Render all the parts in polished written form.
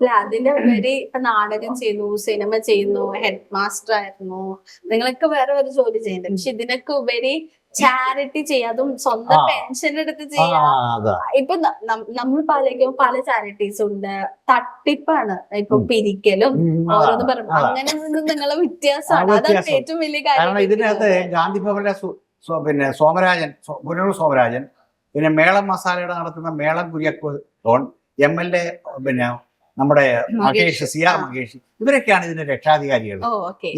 അല്ല അതിന്റെ ഉപരി ഇപ്പൊ നാടകം ചെയ്യുന്നു, സിനിമ ചെയ്യുന്നു, ഹെഡ് മാസ്റ്റർ ആയിരുന്നു, നിങ്ങളൊക്കെ വേറെ ഒരു ജോലി ചെയ്യുന്നുണ്ട്. പക്ഷെ ഇതിനൊക്കെ ഉപരി ചാരിറ്റി ചെയ്യാം, അതും സ്വന്തം പെൻഷൻ എടുത്ത് ചെയ്യാം. ഇപ്പൊ നമ്മൾ പാലിക്കുമ്പോൾ പല ചാരിറ്റീസ് ഉണ്ട്, തട്ടിപ്പാണ്, ഇപ്പൊ പിരിക്കലും ഓരോന്ന് പറഞ്ഞു, അങ്ങനെ നിങ്ങളെ വ്യത്യാസമാണ്. അതാണ് ഏറ്റവും വലിയ കാര്യം. ഇതിനകത്ത് ഗാന്ധി ഭവനിലെ പിന്നെ സോമരാജൻ, പുനലൂർ സോമരാജൻ, പിന്നെ മേളം മസാലയുടെ നടത്തുന്ന മേളം കുര്യക്കോൺ, MLA പിന്നെ നമ്മുടെ മഹേഷ്, CR മഹേഷ്, ഇവരൊക്കെയാണ് ഇതിന്റെ രക്ഷാധികാരികൾ.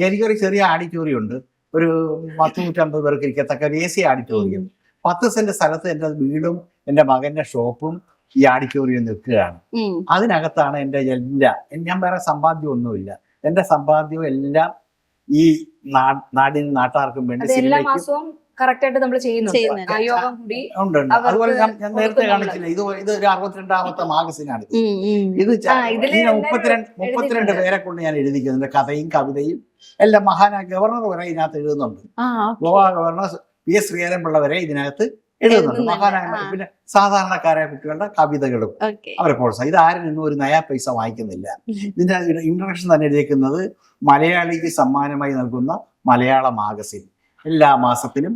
എനിക്കൊരു ചെറിയ ആഡിറ്റോറിയം ഉണ്ട്, ഒരു 100-150 പേർക്ക് ഇരിക്കത്തക്ക ഒരു AC ആഡിറ്റോറിയം. 10 സെന്റ് സ്ഥലത്ത് എന്റെ വീടും എന്റെ മകന്റെ ഷോപ്പും ഈ ആഡിറ്റോറിയം നിൽക്കുകയാണ്. അതിനകത്താണ് എന്റെ ഞാൻ വേറെ സമ്പാദ്യം ഒന്നുമില്ല. എന്റെ സമ്പാദ്യം എല്ലാം ഈ നാട്ടാർക്കും വേണ്ടി കറക്റ്റ് ആയിട്ട് നമ്മൾ ചെയ്യുന്നുണ്ട്. അതുപോലെ ഞാൻ നേരത്തെ കാണിച്ചില്ല, ഇത് ഒരു 62ാമത്തെ മാഗസിനാണ്. ഇത് 32 പേരെ കൊണ്ട് ഞാൻ എഴുതിക്കുന്നുണ്ട്. കഥയും കവിതയും എല്ലാം. ഗവർണർ വരെ ഇതിനകത്ത് എഴുതുന്നുണ്ട്. ഗോവ ഗവർണർ PS ശ്രീധരൻപിള്ള വരെ ഇതിനകത്ത് എഴുതുന്നുണ്ട്. മഹാനായ പിന്നെ സാധാരണക്കാരായ കുട്ടികളുടെ കവിതകളും അവരെ പ്രോത്സാഹനം. ഇത് ആരും നിന്നും ഒരു നയാ പൈസ വാങ്ങിക്കുന്നില്ല. ഇതിന്റെ ഇൻട്രൊഡക്ഷൻ തന്നെ എഴുതിയിരിക്കുന്നത് മലയാളിക്ക് സമ്മാനമായി നൽകുന്ന മലയാള മാഗസിൻ. എല്ലാ മാസത്തിലും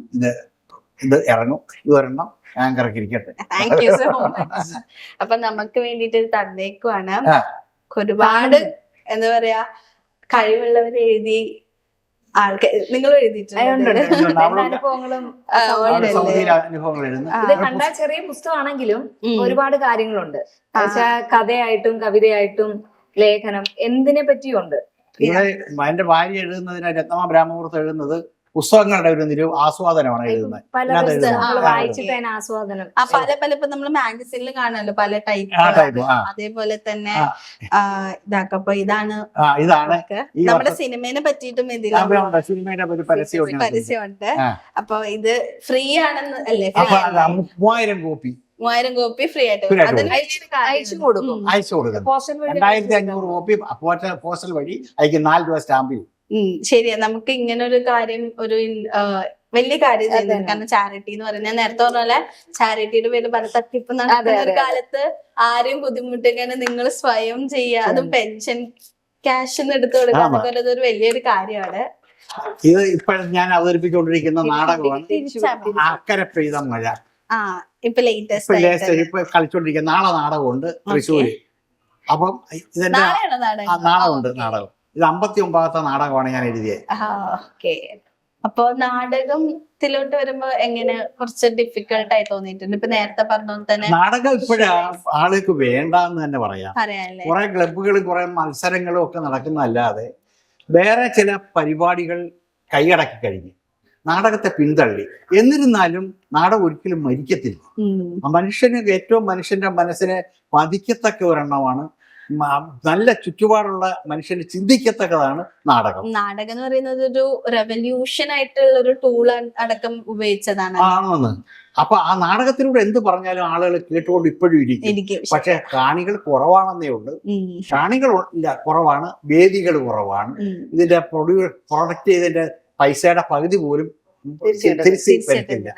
ഇത് ഇറങ്ങും. ഇത് ഒരെണ്ണം ആങ്കറൊക്കെ ഇരിക്കട്ടെ. Thank you so much. അപ്പൊ നമുക്ക് വേണ്ടിട്ട് തന്നേക്കുവാണ്. ഒരുപാട് എന്താ പറയാ കഴിവുള്ളവർ എഴുതി നിങ്ങൾ എഴുതിയിട്ടുണ്ട്. അനുഭവങ്ങളും ഇത് കണ്ടാൽ ചെറിയ പുസ്തകമാണെങ്കിലും ഒരുപാട് കാര്യങ്ങളുണ്ട്. കഥയായിട്ടും കവിതയായിട്ടും ലേഖനം എന്തിനെ പറ്റിയുണ്ട്. എന്റെ ഭാര്യ എഴുതുന്നതിന് രത്നമ ബ്രാഹ്മണപുരത്ത് എഴുതുന്നത് പുസ്തകങ്ങളുടെ ഒരു ആസ്വാദനമാണ് എഴുതുന്നത്. പല ഇപ്പൊ നമ്മള് മാഗസിനിൽ കാണാമല്ലോ പല ടൈപ്പ്. അതേപോലെ തന്നെ ഇതാക്കപ്പോ ഇതാണ് നമ്മുടെ സിനിമയെ പറ്റിയിട്ടും പരസ്യമുണ്ട്. അപ്പൊ ഇത് ഫ്രീ ആണെന്ന് അല്ലേ? 3000 കോപ്പി ഫ്രീ ആയിട്ട് അയച്ചു കൊടുക്കും. 2500 കോപ്പി പോസ്റ്റൽ വഴി അയക്കും. 4 രൂപ സ്റ്റാമ്പിൽ. ശരിയാ. നമുക്ക് ഇങ്ങനെ ഒരു കാര്യം ഒരു വലിയ കാര്യം ചെയ്യുന്നത്. കാരണം ചാരിറ്റി എന്ന് പറയുന്നത് ഞാൻ നേരത്തെ പറഞ്ഞ പോലെ ചാരിറ്റിയുടെ പേര് പല തട്ടിപ്പ് നടക്കുന്ന ഒരു കാലത്ത് ആരെയും ബുദ്ധിമുട്ടിക്കാൻ നിങ്ങൾ സ്വയം ചെയ്യുക, അതും പെൻഷൻ ക്യാഷിന് എടുത്തു കൊടുക്കുക എന്നൊക്കെ ഒരു വലിയൊരു കാര്യമാണ്. ഇത് ഇപ്പോഴും ഞാൻ അവതരിപ്പിച്ചുകൊണ്ടിരിക്കുന്ന നാടകമാണ് അക്കരെ പെയ്ത മഴ. ഇപ്പൊ ലേറ്റസ്റ്റ് ഇപ്പൊ കളിച്ചോണ്ടിരിക്കുന്ന നാളെ നാടകമുണ്ട് തൃശ്ശൂര്. അപ്പം ഇതെന്റെ നാടകമുണ്ട്. നാടകം ഇത് 59ാമത്തെ നാടകമാണ് ഞാൻ എഴുതിയത്. അപ്പൊ നാടകത്തിലോട്ട് വരുമ്പോ എങ്ങനെ കുറച്ച് ഡിഫിക്കൽട്ട് ആയി തോന്നിയിട്ടുണ്ട്? ഇപ്പൊ നേരത്തെ പറഞ്ഞ തന്നെ നാടകം ഇപ്പോഴാ ആൾക്ക് വേണ്ടെന്ന് തന്നെ പറയാം. കുറെ ക്ലബുകളും കുറെ മത്സരങ്ങളും ഒക്കെ നടക്കുന്നതല്ലാതെ വേറെ ചില പരിപാടികൾ കൈയടക്കി കഴിഞ്ഞു. നാടകത്തെ പിന്തള്ളി. എന്നിരുന്നാലും നാടകം ഒരിക്കലും മരിക്കത്തില്ല. മനുഷ്യന്റെ മനസ്സിനെ പതിക്കത്തക്ക ഒരെണ്ണമാണ്. നല്ല ചുറ്റുപാടുള്ള മനുഷ്യന് ചിന്തിക്കത്തക്കതാണ് നാടകം. നാടകം എന്ന് പറയുന്നത് ഒരു റെവല്യൂഷൻ ആയിട്ടുള്ള ഒരു ടൂൾ അടക്കം ഉപയോഗിച്ചതാണ്. ആണെന്ന്. അപ്പൊ ആ നാടകത്തിലൂടെ എന്ത് പറഞ്ഞാലും ആളുകൾ കേട്ടുകൊണ്ട് ഇപ്പോഴും ഇരിക്കും. പക്ഷെ കാണികൾ കുറവാണെന്നേ ഉള്ളൂ. കാണികൾ ഇല്ല, കുറവാണ്. വേദികൾ കുറവാണ്. ഇതിന്റെ പ്രൊഡക്റ്റ് ചെയ്തതിന്റെ പൈസയുടെ പകുതി പോലും തിരിച്ച് വരത്തില്ല.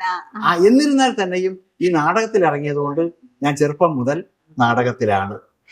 എന്നിരുന്നാൽ തന്നെയും ഈ നാടകത്തിൽ ഇറങ്ങിയത് കൊണ്ട് ഞാൻ ചെറുപ്പം മുതൽ നാടകത്തിലാണ്.